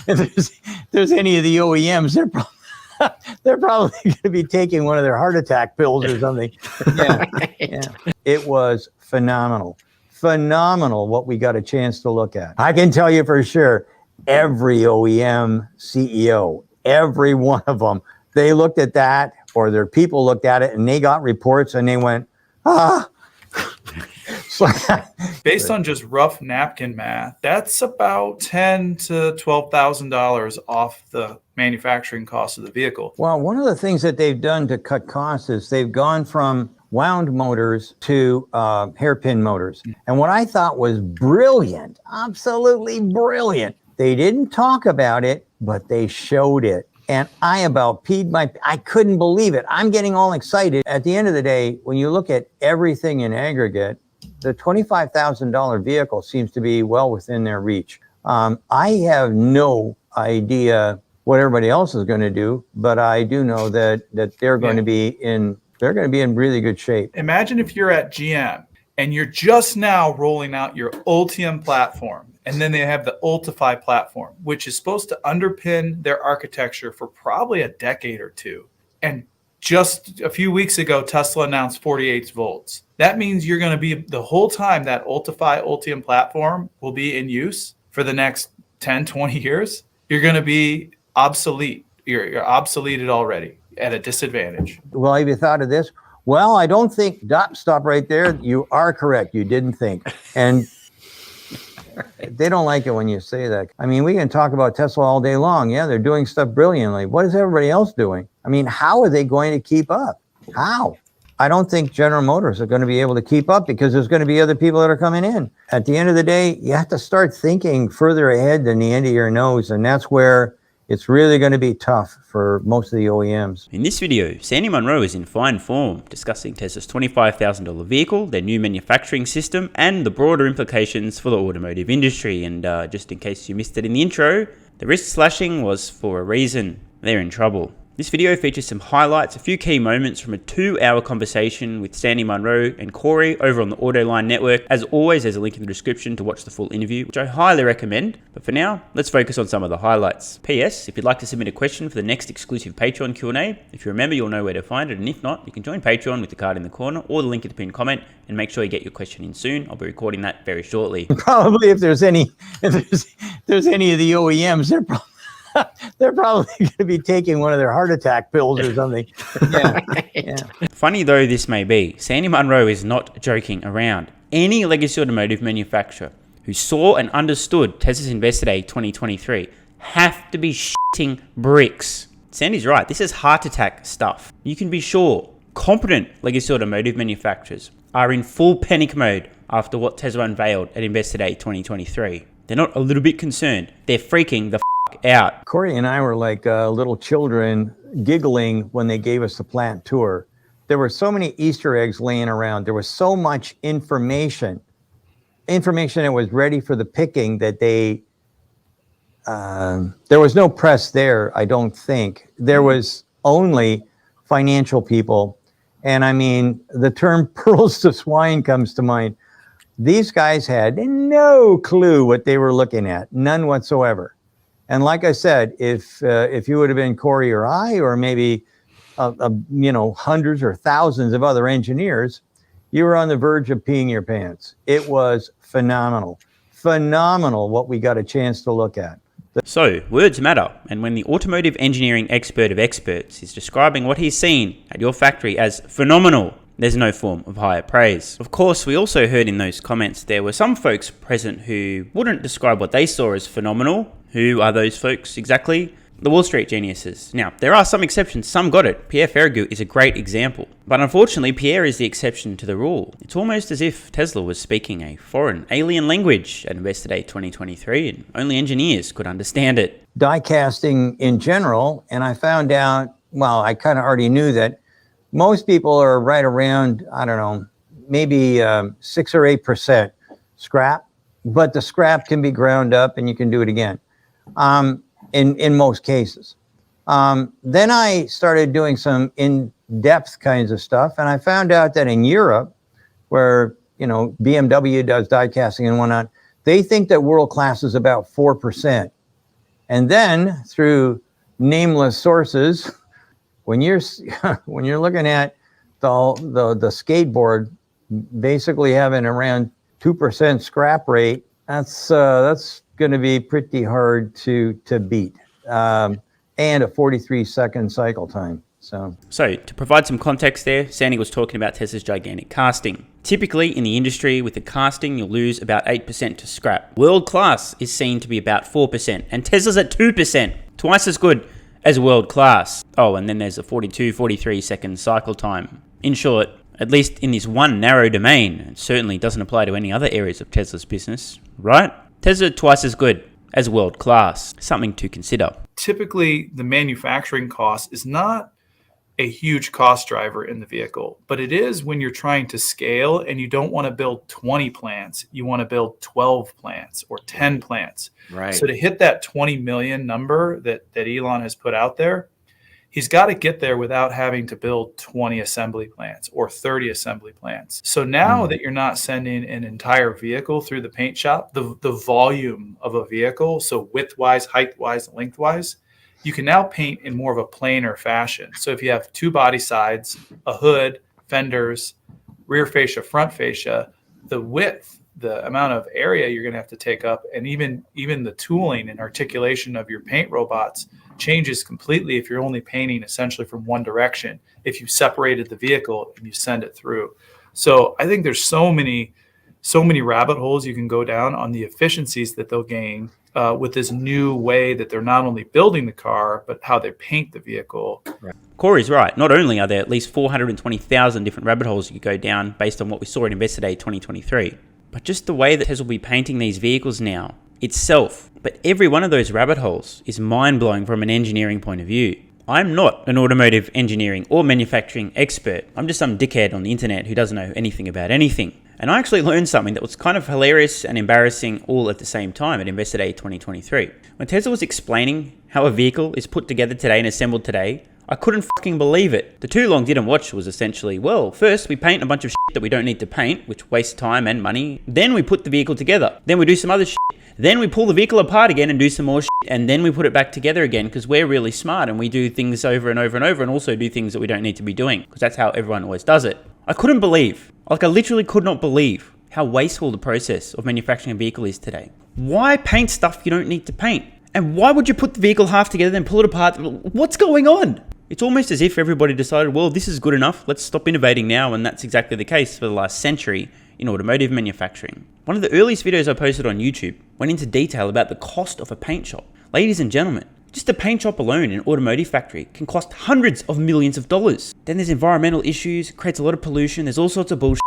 there's any of the OEMs, they're probably going to be taking one of their heart attack pills or something. Yeah, yeah. It was phenomenal what we got a chance to look at. I can tell you for sure, every OEM CEO, every one of them, they looked at that, or their people looked at it, and they got reports and they went, Based on just rough napkin math, that's about $10,000 to $12,000 off the manufacturing cost of the vehicle. Well, one of the things that they've done to cut costs is they've gone from wound motors to hairpin motors. And what I thought was brilliant, absolutely brilliant, they didn't talk about it, but they showed it. And I about I couldn't believe it. I'm getting all excited. At the end of the day, when you look at everything in aggregate, the $25,000 vehicle seems to be well within their reach. I have no idea what everybody else is going to do, but I do know that they're going to be in really good shape. Imagine if you're at GM and you're just now rolling out your Ultium platform, and then they have the Ultify platform, which is supposed to underpin their architecture for probably a decade or two. And just a few weeks ago, Tesla announced 48 volts. That means you're going to be, the whole time that Ultium platform will be in use for the next 10, 20 years, you're going to be obsolete. You're obsoleted already, at a disadvantage. Well, have you thought of this? Well, I don't think, stop right there. You are correct. You didn't think. And they don't like it when you say that. I mean, we can talk about Tesla all day long. Yeah, they're doing stuff brilliantly. What is everybody else doing? I mean, how are they going to keep up? How? I don't think General Motors are going to be able to keep up because there's going to be other people that are coming in. At the end of the day, you have to start thinking further ahead than the end of your nose. And that's where it's really going to be tough for most of the OEMs. In this video, Sandy Munro is in fine form, discussing Tesla's $25,000 vehicle, their new manufacturing system, and the broader implications for the automotive industry. And just in case you missed it in the intro, the wrist slashing was for a reason. They're in trouble. This video features some highlights, a few key moments from a 2-hour conversation with Sandy Munro and Corey over on the Autoline Network. As always, there's a link in the description to watch the full interview, which I highly recommend. But for now, let's focus on some of the highlights. P.S. If you'd like to submit a question for the next exclusive Patreon Q&A, if you remember, you'll know where to find it. And if not, you can join Patreon with the card in the corner or the link in the pinned comment, and make sure you get your question in soon. I'll be recording that very shortly. Probably if there's any of the OEMs, they're probably going to be taking one of their heart attack pills or something. Yeah, yeah. Funny though this may be, Sandy Munro is not joking around. Any legacy automotive manufacturer who saw and understood Tesla's Investor Day 2023 have to be shitting bricks. Sandy's right. This is heart attack stuff. You can be sure competent legacy automotive manufacturers are in full panic mode after what Tesla unveiled at Investor Day 2023. They're not a little bit concerned. They're freaking the out. Corey and I were like little children giggling when they gave us the plant tour. There were so many Easter eggs laying around. There was so much information that was ready for the picking that there was no press there, I don't think. There was only financial people. And I mean, the term pearls to swine comes to mind. These guys had no clue what they were looking at, none whatsoever. And like I said, if you would have been Corey or I, or maybe hundreds or thousands of other engineers, you were on the verge of peeing your pants. It was phenomenal what we got a chance to look at. So, words matter, and when the automotive engineering expert of experts is describing what he's seen at your factory as phenomenal, there's no form of higher praise. Of course, we also heard in those comments there were some folks present who wouldn't describe what they saw as phenomenal. Who are those folks exactly? The Wall Street geniuses. Now, there are some exceptions. Some got it. Pierre Ferragut is a great example. But unfortunately, Pierre is the exception to the rule. It's almost as if Tesla was speaking a foreign, alien language at Investor Day 2023, and only engineers could understand it. Die casting in general, and I found out, well, I kind of already knew that most people are right around, I don't know, maybe 6 or 8% scrap, but the scrap can be ground up and you can do it again. In most cases. Then I started doing some in-depth kinds of stuff, and I found out that in Europe, where BMW does die casting and whatnot, they think that world class is about 4%. And then through nameless sources, when you're looking at the skateboard basically having around 2% scrap rate, that's going to be pretty hard to beat, and a 43-second cycle time. So to provide some context there, Sandy was talking about Tesla's gigantic casting. Typically in the industry, with the casting, you'll lose about 8% to scrap. World class is seen to be about 4%, and Tesla's at 2%, twice as good as world class. Oh, and then there's a 43-second cycle time. In short, at least in this one narrow domain, it certainly doesn't apply to any other areas of Tesla's business, right? Tesla twice as good as world class. Something to consider. Typically, the manufacturing cost is not a huge cost driver in the vehicle, but it is when you're trying to scale and you don't want to build 20 plants. You want to build 12 plants or 10 plants. Right. So to hit that 20 million number that Elon has put out there, he's got to get there without having to build 20 assembly plants or 30 assembly plants. So now that you're not sending an entire vehicle through the paint shop, the volume of a vehicle, so width-wise, height-wise, length-wise, you can now paint in more of a planar fashion. So if you have two body sides, a hood, fenders, rear fascia, front fascia, the width, the amount of area you're going to have to take up, and even the tooling and articulation of your paint robots changes completely if you're only painting essentially from one direction, if you separated the vehicle and you send it through. So I think there's so many rabbit holes you can go down on the efficiencies that they'll gain with this new way that they're not only building the car, but how they paint the vehicle. Right. Corey's right. Not only are there at least 420,000 different rabbit holes you could go down based on what we saw at Investor Day 2023, but just the way that Tesla will be painting these vehicles now itself. But every one of those rabbit holes is mind-blowing from an engineering point of view. I'm not an automotive engineering or manufacturing expert. I'm just some dickhead on the internet who doesn't know anything about anything. And I actually learned something that was kind of hilarious and embarrassing all at the same time at Investor Day 2023. When Tesla was explaining how a vehicle is put together today and assembled today, I couldn't fucking believe it. The too long didn't watch was essentially, well, first we paint a bunch of shit that we don't need to paint, which wastes time and money. Then we put the vehicle together. Then we do some other shit. Then we pull the vehicle apart again and do some more shit. And then we put it back together again because we're really smart and we do things over and over and over and also do things that we don't need to be doing because that's how everyone always does it. I couldn't believe, I literally could not believe how wasteful the process of manufacturing a vehicle is today. Why paint stuff you don't need to paint? And why would you put the vehicle half together then pull it apart? What's going on? It's almost as if everybody decided, well, this is good enough, let's stop innovating now, and that's exactly the case for the last century in automotive manufacturing. One of the earliest videos I posted on YouTube went into detail about the cost of a paint shop. Ladies and gentlemen, just a paint shop alone in an automotive factory can cost hundreds of millions of dollars. Then there's environmental issues, creates a lot of pollution, there's all sorts of bullshit.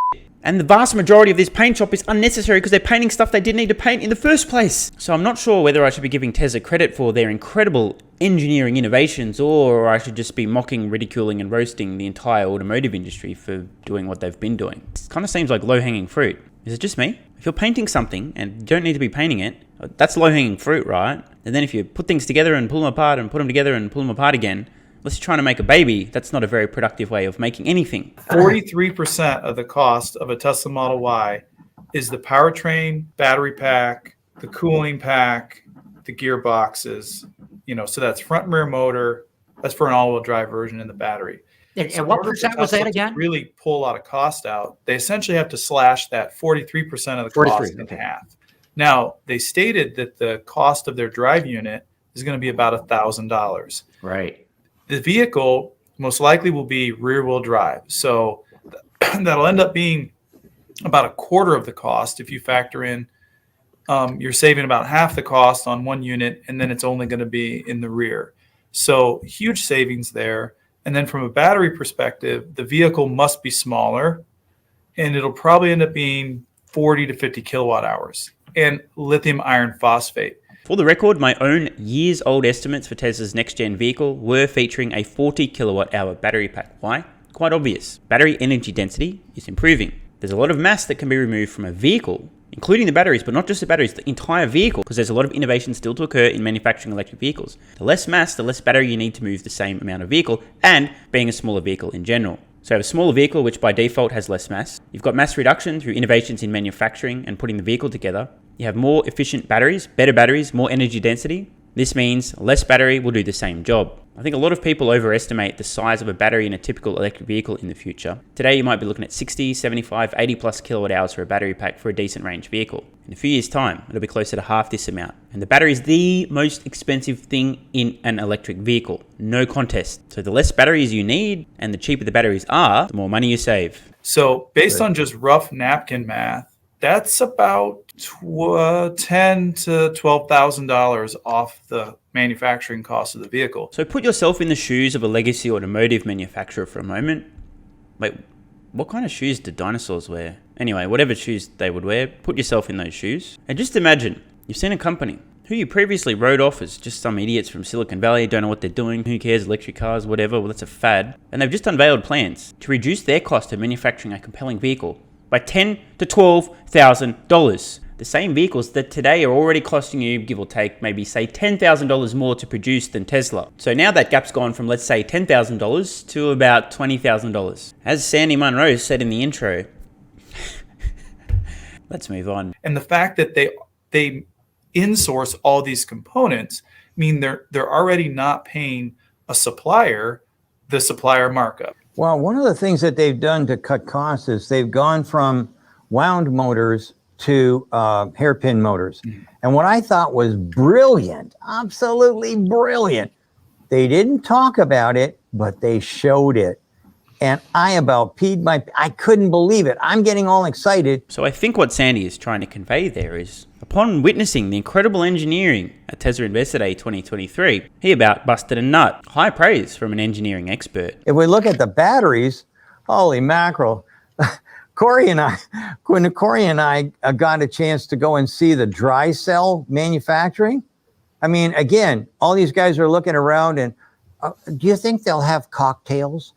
And the vast majority of this paint shop is unnecessary because they're painting stuff they didn't need to paint in the first place. So I'm not sure whether I should be giving Tesla credit for their incredible engineering innovations or I should just be mocking, ridiculing and roasting the entire automotive industry for doing what they've been doing. It kind of seems like low-hanging fruit. Is it just me? If you're painting something and you don't need to be painting it, that's low-hanging fruit, right? And then if you put things together and pull them apart and put them together and pull them apart again, unless you're trying to make a baby, that's not a very productive way of making anything. 43% of the cost of a Tesla Model Y is the powertrain, battery pack, the cooling pack, the gearboxes, so that's front and rear motor. That's for an all-wheel drive version in the battery. And what percent was that again? To really pull a lot of cost out, they essentially have to slash that 43% of the cost in half. Now, they stated that the cost of their drive unit is going to be about $1,000. Right. The vehicle most likely will be rear-wheel drive. So that'll end up being about a quarter of the cost if you factor in you're saving about half the cost on one unit, and then it's only going to be in the rear. So huge savings there. And then from a battery perspective, the vehicle must be smaller, and it'll probably end up being 40 to 50 kilowatt hours and lithium iron phosphate. For the record, my own years-old estimates for Tesla's next-gen vehicle were featuring a 40 kilowatt-hour battery pack. Why? Quite obvious. Battery energy density is improving. There's a lot of mass that can be removed from a vehicle, including the batteries, but not just the batteries, the entire vehicle, because there's a lot of innovation still to occur in manufacturing electric vehicles. The less mass, the less battery you need to move the same amount of vehicle, and being a smaller vehicle in general. So you have a smaller vehicle, which by default has less mass. You've got mass reduction through innovations in manufacturing and putting the vehicle together. You have more efficient batteries, better batteries, more energy density. This means less battery will do the same job. I think a lot of people overestimate the size of a battery in a typical electric vehicle in the future. Today you might be looking at 60, 75, 80 plus kilowatt hours for a battery pack for a decent range vehicle. In a few years' time, it'll be closer to half this amount. And the battery is the most expensive thing in an electric vehicle. No contest. So the less batteries you need and the cheaper the batteries are, the more money you save. So based on just rough napkin math, that's about $10,000 to $12,000 off the manufacturing cost of the vehicle. So put yourself in the shoes of a legacy automotive manufacturer for a moment. Wait, what kind of shoes did dinosaurs wear? Anyway, whatever shoes they would wear, put yourself in those shoes. And just imagine, you've seen a company who you previously wrote off as just some idiots from Silicon Valley, don't know what they're doing, who cares, electric cars, whatever, well that's a fad. And they've just unveiled plans to reduce their cost of manufacturing a compelling vehicle by $10,000 to $12,000. The same vehicles that today are already costing you, give or take, maybe say $10,000 more to produce than Tesla. So now that gap's gone from, let's say, $10,000 to about $20,000. As Sandy Munro said in the intro, let's move on. And the fact that they insource all these components mean they're already not paying a supplier the supplier markup. Well, one of the things that they've done to cut costs is they've gone from wound motors to hairpin motors. And what I thought was brilliant, absolutely brilliant, they didn't talk about it, but they showed it. And I about I couldn't believe it. I'm getting all excited. So I think what Sandy is trying to convey there is, upon witnessing the incredible engineering at Tesla Investor Day 2023, he about busted a nut. High praise from an engineering expert. If we look at the batteries, holy mackerel. When Corey and I got a chance to go and see the dry cell manufacturing, I mean, again, all these guys are looking around and do you think they'll have cocktails?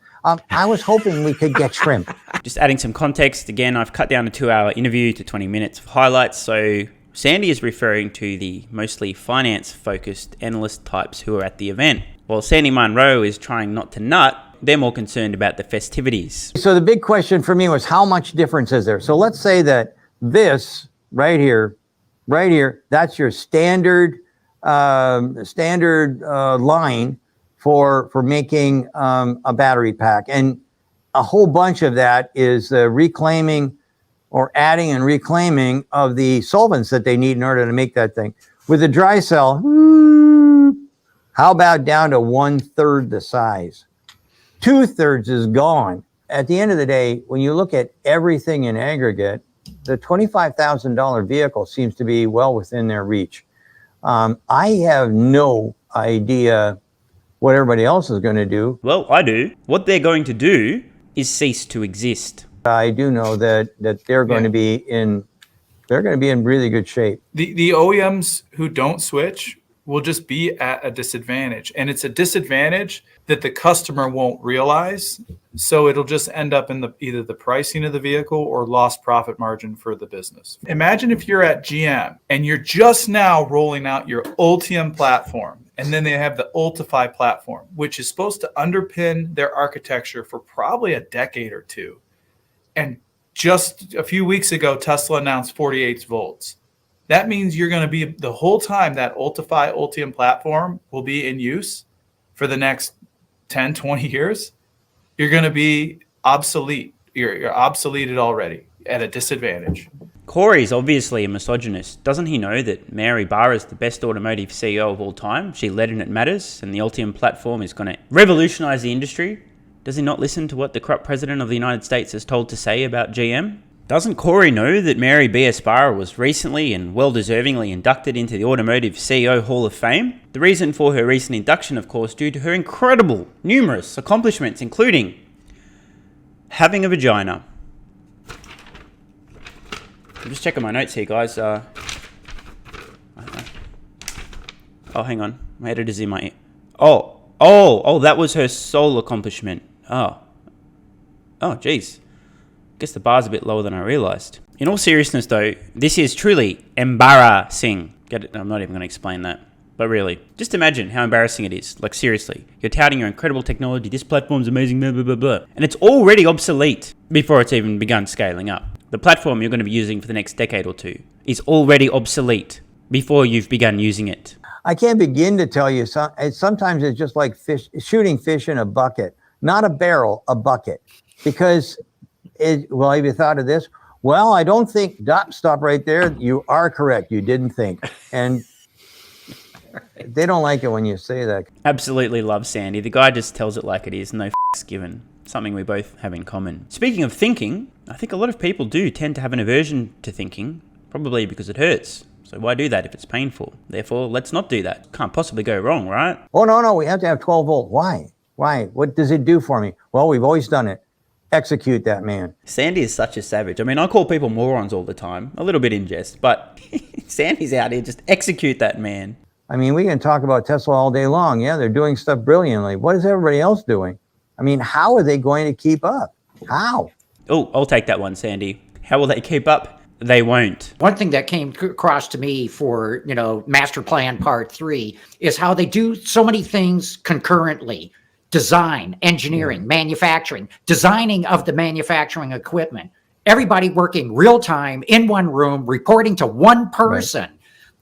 I was hoping we could get shrimp. Just adding some context, again, I've cut down a 2-hour interview to 20 minutes of highlights. So Sandy is referring to the mostly finance-focused analyst types who are at the event. While Sandy Munro is trying not to nut, they're more concerned about the festivities. So the big question for me was how much difference is there? So let's say that this right here, that's your standard line for making a battery pack. And a whole bunch of that is reclaiming or adding and reclaiming of the solvents that they need in order to make that thing. With a dry cell, how about down to 1/3 the size? 2/3 is gone. At the end of the day, when you look at everything in aggregate, the $25,000 vehicle seems to be well within their reach. I have no idea what everybody else is going to do. Well, I do. What they're going to do is cease to exist. I do know that they're going to be in really good shape. The OEMs who don't switch will just be at a disadvantage. And it's a disadvantage that the customer won't realize. So it'll just end up in either the pricing of the vehicle or lost profit margin for the business. Imagine if you're at GM and you're just now rolling out your Ultium platform. And then they have the Ultify platform, which is supposed to underpin their architecture for probably a decade or two. And just a few weeks ago, Tesla announced 48 volts. That means you're going to be the whole time that Ultify Ultium platform will be in use for the next 10, 20 years. You're going to be obsolete. You're obsoleted already at a disadvantage. Corey's obviously a misogynist. Doesn't he know that Mary Barra is the best automotive CEO of all time? She led in It Matters, and the Ultium platform is going to revolutionize the industry. Does he not listen to what the corrupt president of the United States is told to say about GM? Doesn't Corey know that Mary B.S. Barra was recently and well-deservingly inducted into the Automotive CEO Hall of Fame? The reason for her recent induction, of course, due to her incredible, numerous accomplishments, including having a vagina. I'm just checking my notes here, guys. Oh, hang on. My editor's in my ear. Oh, that was her sole accomplishment. Oh, geez. Guess the bar's a bit lower than I realized. In all seriousness, though, this is truly embarrassing. Get it? I'm not even going to explain that. But really, just imagine how embarrassing it is. Like, seriously. You're touting your incredible technology. This platform's amazing, blah, blah, blah, blah. And it's already obsolete before it's even begun scaling up. The platform you're going to be using for the next decade or two is already obsolete before you've begun using it. I can't begin to tell you. Sometimes it's just like shooting fish in a bucket, not a barrel, a bucket. Because, well, have you thought of this? Well, I don't think, stop right there. You are correct. You didn't think. And they don't like it when you say that. Absolutely love Sandy. The guy just tells it like it is. No f***s given. Something we both have in common. Speaking of thinking, I think a lot of people do tend to have an aversion to thinking, probably because it hurts. So why do that if it's painful? Therefore, let's not do that. Can't possibly go wrong, right? Oh, no, we have to have 12 volt. Why? What does it do for me? Well, we've always done it. Execute that man. Sandy is such a savage. I mean, I call people morons all the time, a little bit in jest, but Sandy's out here, just execute that man. I mean, we can talk about Tesla all day long. Yeah, they're doing stuff brilliantly. What is everybody else doing? I mean, how are they going to keep up? How? Oh, I'll take that one, Sandy. How will they keep up? They won't. One thing that came across to me for, Master Plan Part 3 is how they do so many things concurrently. Design, engineering, manufacturing, designing of the manufacturing equipment. Everybody working real time in one room, reporting to one person. Right.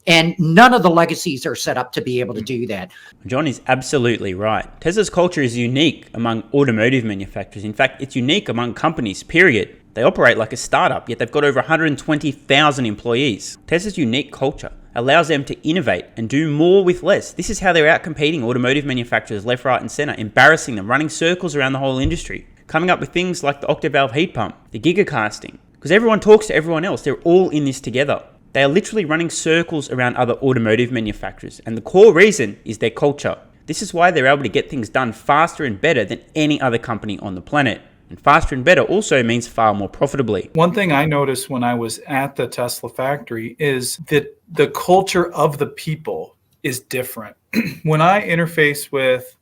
And none of the legacies are set up to be able to do that. John is absolutely right. Tesla's culture is unique among automotive manufacturers. In fact, it's unique among companies, period. They operate like a startup, yet they've got over 120,000 employees. Tesla's unique culture allows them to innovate and do more with less. This is how they're outcompeting automotive manufacturers left, right, and center, embarrassing them, running circles around the whole industry, coming up with things like the octavalve heat pump, the gigacasting, because everyone talks to everyone else. They're all in this together. They are literally running circles around other automotive manufacturers, and the core reason is their culture. This is why they're able to get things done faster and better than any other company on the planet. And faster and better also means far more profitably. One thing I noticed when I was at the Tesla factory is that the culture of the people is different. When I interface with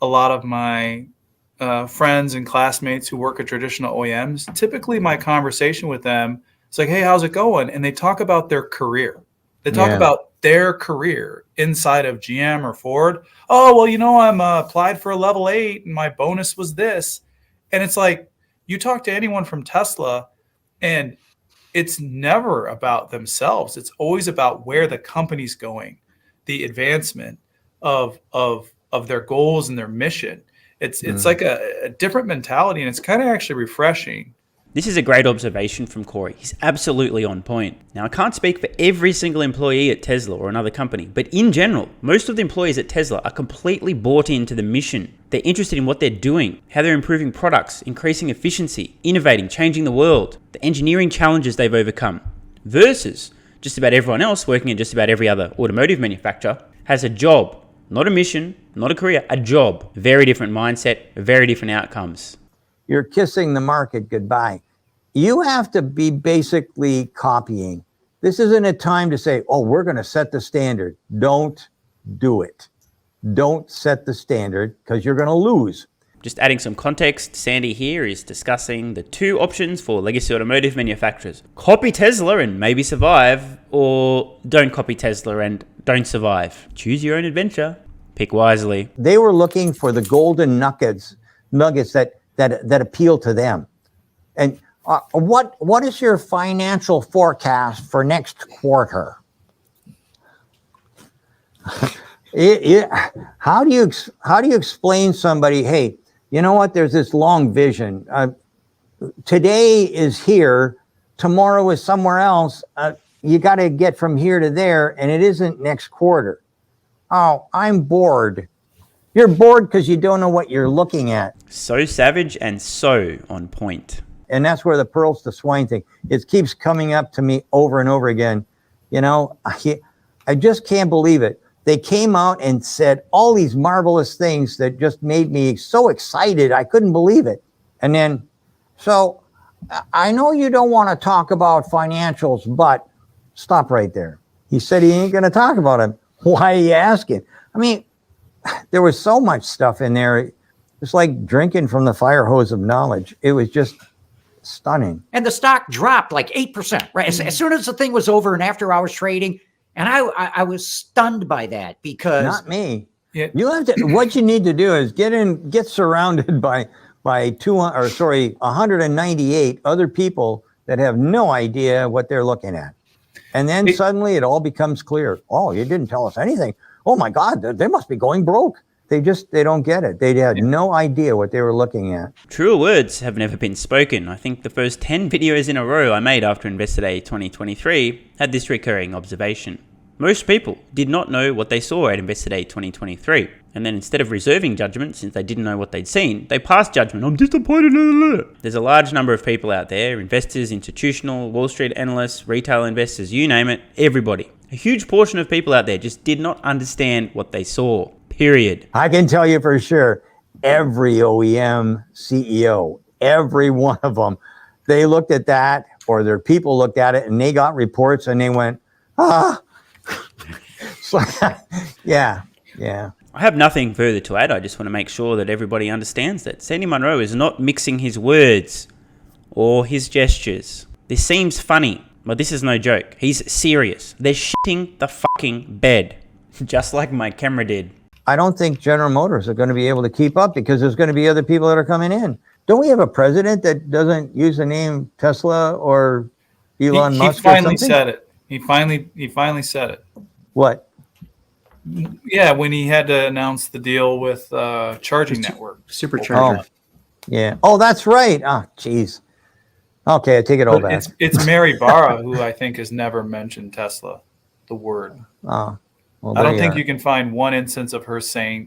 a lot of my friends and classmates who work at traditional OEMs, typically my conversation with them is like, hey, how's it going? And they talk about their career. They talk about their career inside of GM or Ford. Oh, well, I'm applied for a level 8 and my bonus was this. And it's like, you talk to anyone from Tesla and it's never about themselves. It's always about where the company's going, the advancement of their goals and their mission. It's like a different mentality, and it's kind of actually refreshing. This is a great observation from Corey. He's absolutely on point. Now, I can't speak for every single employee at Tesla or another company, but in general, most of the employees at Tesla are completely bought into the mission. They're interested in what they're doing, how they're improving products, increasing efficiency, innovating, changing the world, the engineering challenges they've overcome, versus just about everyone else working at just about every other automotive manufacturer has a job, not a mission, not a career, a job. Very different mindset, very different outcomes. You're kissing the market goodbye. You have to be basically copying. This isn't a time to say, oh, we're going to set the standard. Don't do it. Don't set the standard because you're going to lose. Just adding some context, Sandy here is discussing the two options for legacy automotive manufacturers. Copy Tesla and maybe survive, or don't copy Tesla and don't survive. Choose your own adventure. Pick wisely. They were looking for the golden nuggets that appeal to them. And what is your financial forecast for next quarter? How do you explain somebody, hey, you know what, there's this long vision. Today is here, tomorrow is somewhere else. You got to get from here to there, and it isn't next quarter. Oh, I'm bored. You're bored because you don't know what you're looking at. So savage and so on point. And that's where the pearls to swine thing, it keeps coming up to me over and over again. You know, I just can't believe it. They came out and said all these marvelous things that just made me so excited. I couldn't believe it. And then, so I know you don't want to talk about financials, but stop right there. He said he ain't going to talk about them. Why are you asking? I mean, there was so much stuff in there. It's like drinking from the fire hose of knowledge. It was just stunning. And the stock dropped like 8%, right? As soon as the thing was over and after hours trading, and I was stunned by that because not me. Yeah. You have to. What you need to do is get surrounded by 198 other people that have no idea what they're looking at, and then suddenly it all becomes clear. Oh, you didn't tell us anything. oh my God, they must be going broke. They don't get it. They had no idea what they were looking at. Truer words have never been spoken. I think the first 10 videos in a row I made after Investor Day 2023 had this recurring observation. Most people did not know what they saw at Investor Day 2023. And then instead of reserving judgment, since they didn't know what they'd seen, they passed judgment. I'm disappointed. There's a large number of people out there, investors, institutional, Wall Street analysts, retail investors, you name it, everybody. A huge portion of people out there just did not understand what they saw. Period. I can tell you for sure, every OEM CEO, every one of them, they looked at that, or their people looked at it, and they got reports and they went, so, yeah. I have nothing further to add. I just want to make sure that everybody understands that Sandy Munro is not mixing his words or his gestures. This seems funny, but this is no joke. He's serious. They're shitting the fucking bed, just like my camera did. I don't think General Motors are going to be able to keep up because there's going to be other people that are coming in. Don't we have a president that doesn't use the name Tesla or Elon Musk? He finally or something? said it. He finally said it. What? Yeah, when he had to announce the deal with Charging Network. Supercharger. Oh, yeah. Oh, that's right. Oh, jeez. Okay, I take it all But back. it's Mary Barra who I think has never mentioned Tesla, the word. Oh, well, I don't there think are. you can find one instance of her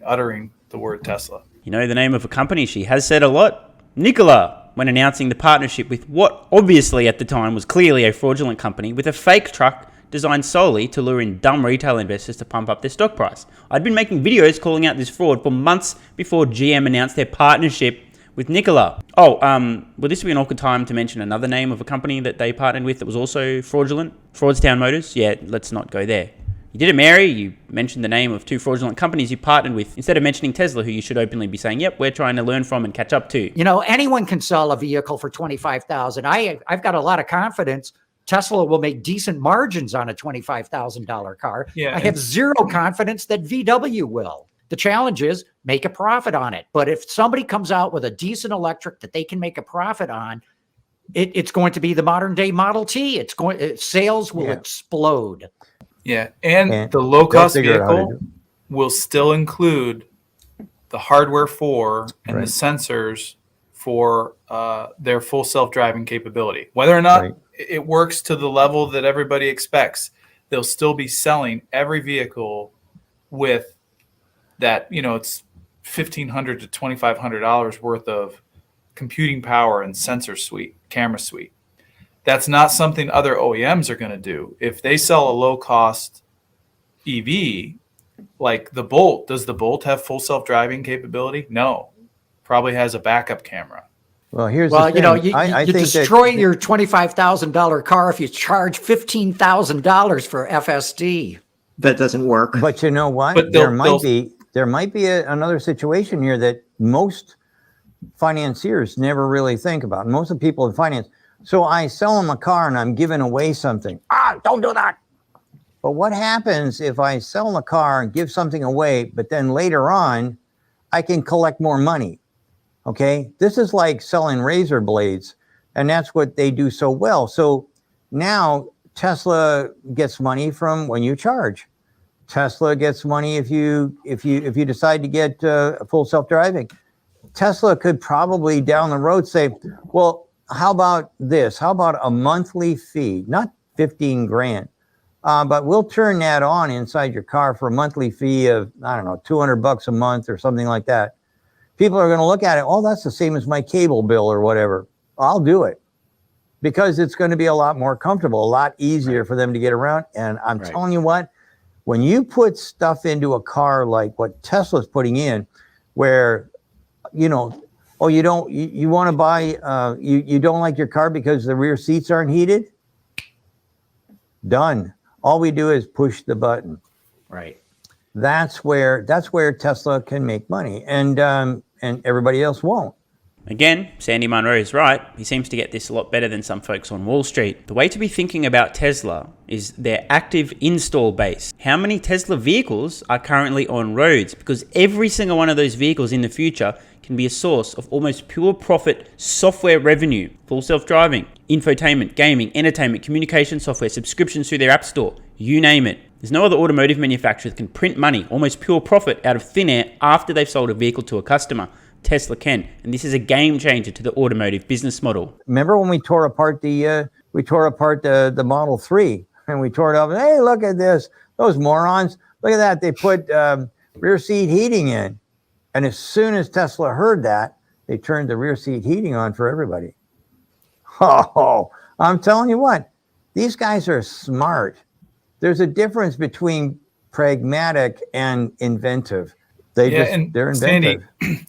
uttering the word Tesla. You know the name of a company she has said a lot? Nikola, when announcing the partnership with what obviously at the time was clearly a fraudulent company with a fake truck designed solely to lure in dumb retail investors to pump up their stock price. I'd been making videos calling out this fraud for months before GM announced their partnership with Nikola. Will this be an awkward time to mention another name of a company that they partnered with that was also fraudulent? Fraudstown Motors? Yeah, let's not go there. You did it, Mary. You mentioned the name of two fraudulent companies you partnered with instead of mentioning Tesla, who you should openly be saying, yep, we're trying to learn from and catch up to. You know, anyone can sell a vehicle for $25,000. I've got a lot of confidence Tesla will make decent margins on a $25,000 car. Yeah, I have zero confidence that VW will. The challenge is make a profit on it. But if somebody comes out with a decent electric that they can make a profit on, it's going to be the modern day Model T. Sales will explode. Yeah, and Yeah, the low-cost they'll figure out how to vehicle will still include the hardware for and Right. the sensors for their full self-driving capability. Whether or not Right. it works to the level that everybody expects, they'll still be selling every vehicle with that, it's $1,500 to $2,500 worth of computing power and sensor suite, camera suite. That's not something other OEMs are going to do. If they sell a low-cost EV, like the Bolt, does the Bolt have full self-driving capability? No. Probably has a backup camera. Well, here's Well, the thing. you I think destroy that, your $25,000 car if you charge $15,000 for FSD. That doesn't work. But you know what? But There might be another situation here that most financiers never really think about. Most of the people in finance. So I sell them a car and I'm giving away something. Don't do that. But what happens if I sell them a car and give something away, but then later on, I can collect more money? Okay. This is like selling razor blades, and that's what they do so well. So now Tesla gets money from when you charge. Tesla gets money if you decide to get full self-driving. Tesla could probably down the road say, well, how about this? How about a monthly fee? Not 15 grand, but we'll turn that on inside your car for a monthly fee of, I don't know, $200 a month or something like that. People are going to look at it. Oh, that's the same as my cable bill or whatever. I'll do it because it's going to be a lot more comfortable, a lot easier for them to get around. And I'm telling you what, when you put stuff into a car like what Tesla's putting in, where, you want to buy, you don't like your car because the rear seats aren't heated? Done. All we do is push the button. Right. That's where Tesla can make money, and everybody else won't. Again, Sandy Munro is right. He seems to get this a lot better than some folks on Wall Street. The way to be thinking about Tesla is their active install base. How many Tesla vehicles are currently on roads? Because every single one of those vehicles in the future can be a source of almost pure profit software revenue. Full self-driving, infotainment, gaming, entertainment, communication software, subscriptions through their app store, you name it. There's no other automotive manufacturer that can print money, almost pure profit, out of thin air after they've sold a vehicle to a customer. Tesla can, and this is a game changer to the automotive business model. Remember when we tore apart the Model 3, and we tore it up? Hey, look at this! Those morons! Look at that! They put rear seat heating in, and as soon as Tesla heard that, they turned the rear seat heating on for everybody. Oh, I'm telling you what, these guys are smart. There's a difference between pragmatic and inventive. They're inventive. Sandy,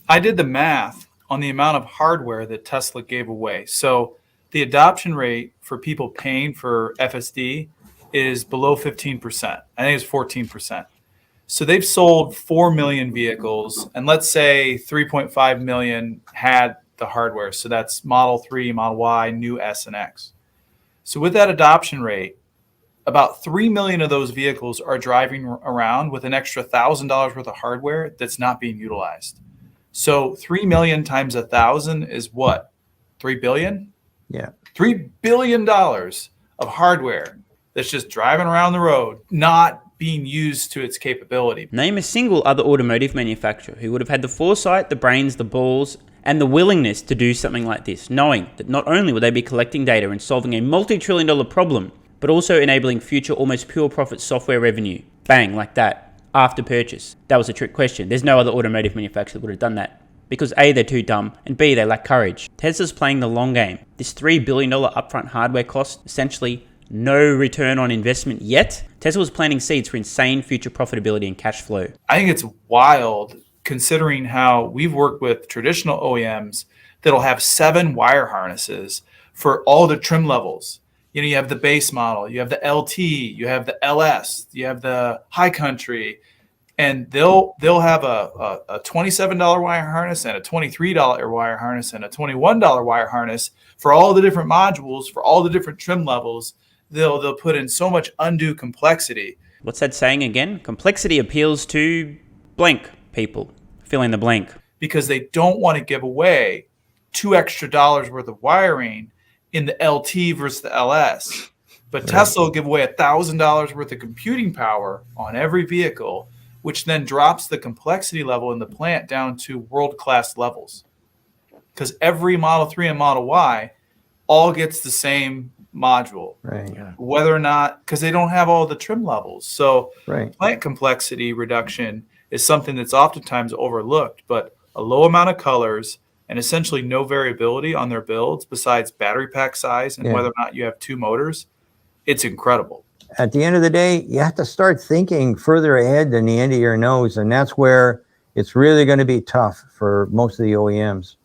I did the math on the amount of hardware that Tesla gave away. So the adoption rate for people paying for FSD is below 15%. I think it's 14%. So they've sold 4 million vehicles, and let's say 3.5 million had the hardware. So that's Model 3, Model Y, new S and X. So with that adoption rate, about 3 million of those vehicles are driving around with an extra $1,000 worth of hardware that's not being utilized. So 3 million times 1,000 is what? 3 billion? Yeah. $3 billion of hardware that's just driving around the road, not being used to its capability. Name a single other automotive manufacturer who would have had the foresight, the brains, the balls, and the willingness to do something like this, knowing that not only would they be collecting data and solving a multi-trillion-dollar problem, but also enabling future almost pure profit software revenue. Bang, like that, after purchase. That was a trick question. There's no other automotive manufacturer that would have done that. Because A, they're too dumb, and B, they lack courage. Tesla's playing the long game. This $3 billion upfront hardware cost, essentially no return on investment yet. Tesla was planting seeds for insane future profitability and cash flow. I think it's wild considering how we've worked with traditional OEMs that'll have 7 wire harnesses for all the trim levels. You know, you have the base model, you have the LT, you have the LS, you have the high country, and they'll have a $27 wire harness and a $23 wire harness and a $21 wire harness for all the different modules, for all the different trim levels. They'll put in so much undue complexity. What's that saying again? Complexity appeals to blank people. Fill in the blank. Because they don't want to give away $2 extra worth of wiring in the LT versus the LS. But right. Tesla will give away $1,000 worth of computing power on every vehicle, which then drops the complexity level in the plant down to world-class levels. Because every Model 3 and Model Y all gets the same module, right? Yeah. Whether or not, because they don't have all the trim levels. So right. Plant complexity reduction is something that's oftentimes overlooked, but a low amount of colors and essentially no variability on their builds besides battery pack size and whether or not you have 2 motors, it's incredible. At the end of the day, you have to start thinking further ahead than the end of your nose, and that's where it's really going to be tough for most of the OEMs.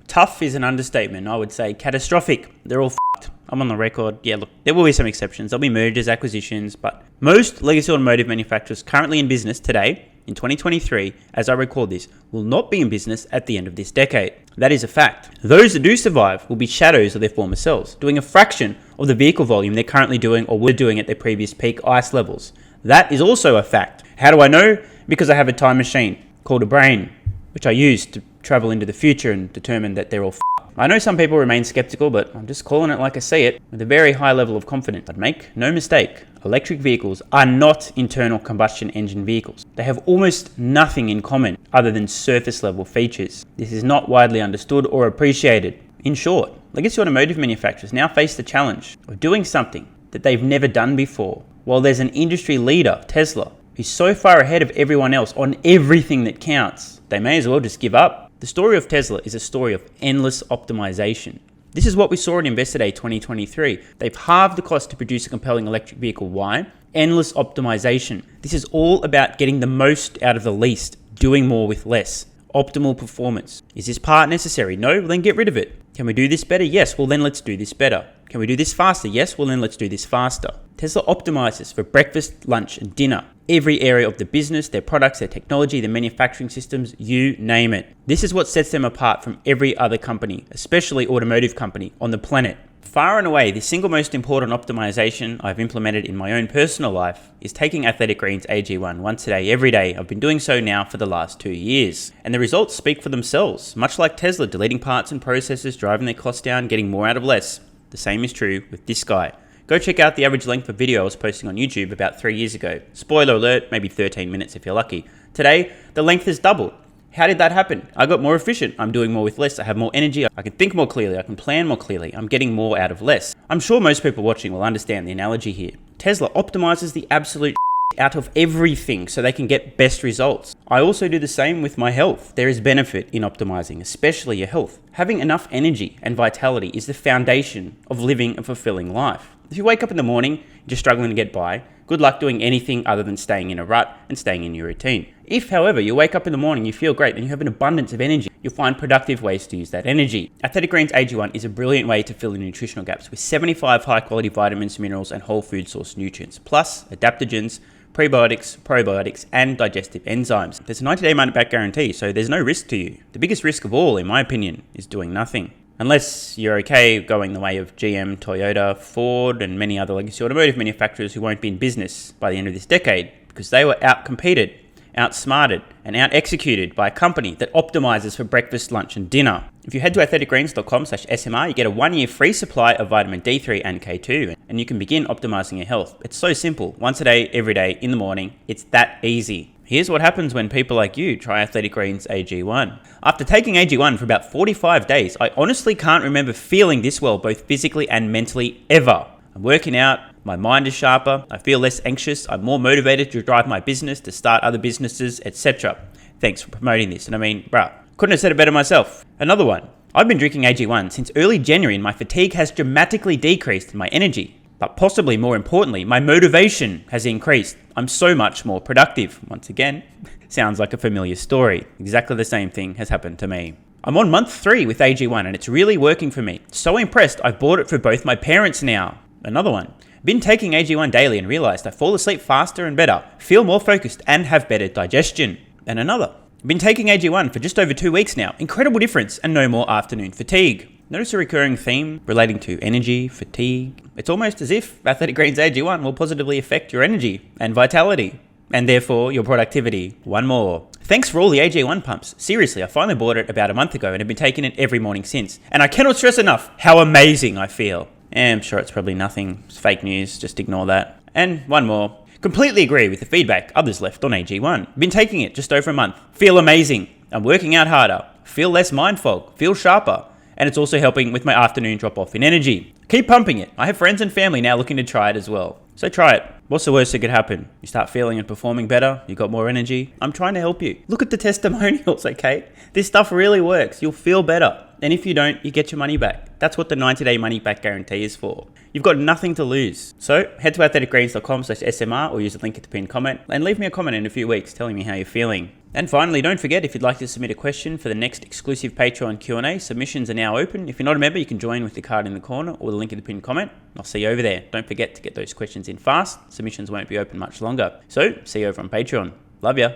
Tough is an understatement. I would say catastrophic. They're all f***ed. I'm on the record. Yeah, look, there will be some exceptions. There'll be mergers, acquisitions, but most legacy automotive manufacturers currently in business today, in 2023, as I record this, will not be in business at the end of this decade. That is a fact. Those that do survive will be shadows of their former selves, doing a fraction of the vehicle volume they're currently doing or were doing at their previous peak ICE levels. That is also a fact. How do I know? Because I have a time machine called a brain, which I use to travel into the future and determine that they're all I know some people remain skeptical, but I'm just calling it like I see it with a very high level of confidence. But make no mistake, electric vehicles are not internal combustion engine vehicles. They have almost nothing in common other than surface level features. This is not widely understood or appreciated. In short, legacy automotive manufacturers now face the challenge of doing something that they've never done before. While there's an industry leader, Tesla, who's so far ahead of everyone else on everything that counts, they may as well just give up. The story of Tesla is a story of endless optimization. This is what we saw in Investor Day 2023. They've halved the cost to produce a compelling electric vehicle. Why? Endless optimization. This is all about getting the most out of the least, doing more with less. Optimal performance. Is this part necessary? No? Well, then get rid of it. Can we do this better? Yes. Well, then let's do this better. Can we do this faster? Yes. Well, then let's do this faster. Tesla optimizes for breakfast, lunch, and dinner. Every area of the business, their products, their technology, their manufacturing systems, you name it. This is what sets them apart from every other company, especially automotive company, on the planet. Far and away, the single most important optimization I've implemented in my own personal life is taking Athletic Greens AG1 once a day, every day. I've been doing so now for the last 2 years. And the results speak for themselves. Much like Tesla, deleting parts and processes, driving their costs down, getting more out of less. The same is true with this guy. Go check out the average length of video I was posting on YouTube about 3 years ago. Spoiler alert, maybe 13 minutes if you're lucky. Today, the length has doubled. How did that happen? I got more efficient. I'm doing more with less. I have more energy. I can think more clearly. I can plan more clearly. I'm getting more out of less. I'm sure most people watching will understand the analogy here. Tesla optimizes the absolute out of everything so they can get best results. I also do the same with my health. There is benefit in optimizing, especially your health. Having enough energy and vitality is the foundation of living a fulfilling life. If you wake up in the morning, you're just struggling to get by, good luck doing anything other than staying in a rut and staying in your routine. If, however, you wake up in the morning, you feel great, and you have an abundance of energy, you'll find productive ways to use that energy. Athletic Greens AG1 is a brilliant way to fill in nutritional gaps with 75 high-quality vitamins, minerals, and whole food source nutrients, plus adaptogens, prebiotics, probiotics, and digestive enzymes. There's a 90-day money-back guarantee, so there's no risk to you. The biggest risk of all, in my opinion, is doing nothing. Unless you're okay going the way of GM, Toyota, Ford, and many other legacy automotive manufacturers who won't be in business by the end of this decade because they were outcompeted, outsmarted, and out-executed by a company that optimizes for breakfast, lunch, and dinner. If you head to athleticgreens.com/SMR, you get a 1-year free supply of vitamin D3 and K2, and you can begin optimizing your health. It's so simple. Once a day, every day, in the morning. It's that easy. Here's what happens when people like you try Athletic Greens AG1. After taking AG1 for about 45 days, I honestly can't remember feeling this well, both physically and mentally, ever. I'm working out, my mind is sharper, I feel less anxious, I'm more motivated to drive my business, to start other businesses, etc. Thanks for promoting this. And I mean, bruh, couldn't have said it better myself. Another one. I've been drinking AG1 since early January and my fatigue has dramatically decreased in my energy. But possibly more importantly, my motivation has increased. I'm so much more productive. Once again, sounds like a familiar story. Exactly the same thing has happened to me. I'm on month 3 with AG1 and it's really working for me. So impressed, I've bought it for both my parents now. Another one. Been taking AG1 daily and realized I fall asleep faster and better, feel more focused and have better digestion. And another. Been taking AG1 for just over 2 weeks now. Incredible difference and no more afternoon fatigue. Notice a recurring theme relating to energy, fatigue. It's almost as if Athletic Greens AG1 will positively affect your energy and vitality, and therefore your productivity. One more. Thanks for all the AG1 pumps. Seriously, I finally bought it about a month ago and have been taking it every morning since. And I cannot stress enough how amazing I feel. I'm sure it's probably nothing. It's fake news, just ignore that. And one more. Completely agree with the feedback others left on AG1. Been taking it just over a month. Feel amazing. I'm working out harder. Feel less mind fog. Feel sharper. And it's also helping with my afternoon drop off in energy. Keep pumping it. I have friends and family now looking to try it as well. So try it. What's the worst that could happen? You start feeling and performing better. You got more energy. I'm trying to help you. Look at the testimonials, okay? This stuff really works. You'll feel better. And if you don't, you get your money back. That's what the 90-day money back guarantee is for. You've got nothing to lose. So head to athleticgreens.com/SMR or use the link at the pinned comment and leave me a comment in a few weeks telling me how you're feeling. And finally, don't forget, if you'd like to submit a question for the next exclusive Patreon Q&A, submissions are now open. If you're not a member, you can join with the card in the corner or the link in the pinned comment. I'll see you over there. Don't forget to get those questions in fast. Submissions won't be open much longer. So see you over on Patreon. Love ya.